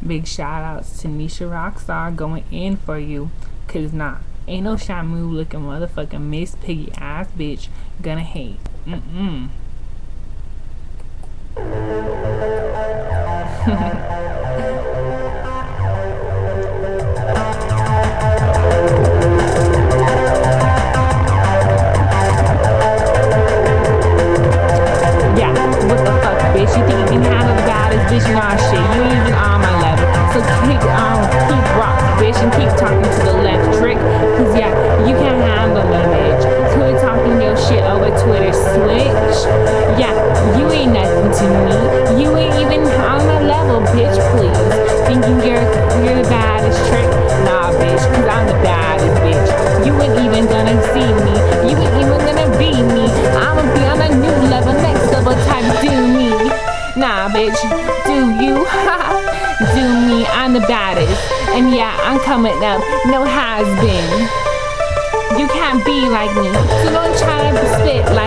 Big shout outs to Nisha Rockstar going in for you. Cause nah, ain't no Shamu looking motherfucking Miss Piggy ass bitch gonna hate. Yeah, what the fuck, bitch? You think you can handle the baddest bitch? Nah, shit, you ain't even on my level. So keep rock, bitch, and keep talking to the left trick. Cause yeah, you can't handle me, bitch. Quit talking your shit over Twitter, switch. Yeah, you ain't nothing to me. You ain't even on my level, bitch, please. Thinking you're the baddest trick? Nah, bitch, cause I'm the baddest bitch. You ain't even gonna see me. You ain't even gonna be me. I'ma be on a new level, next level type do me. Nah, bitch, do you? Do me, I'm the baddest. And yeah, I'm coming up, no has been. You can't be like me, so don't try to spit like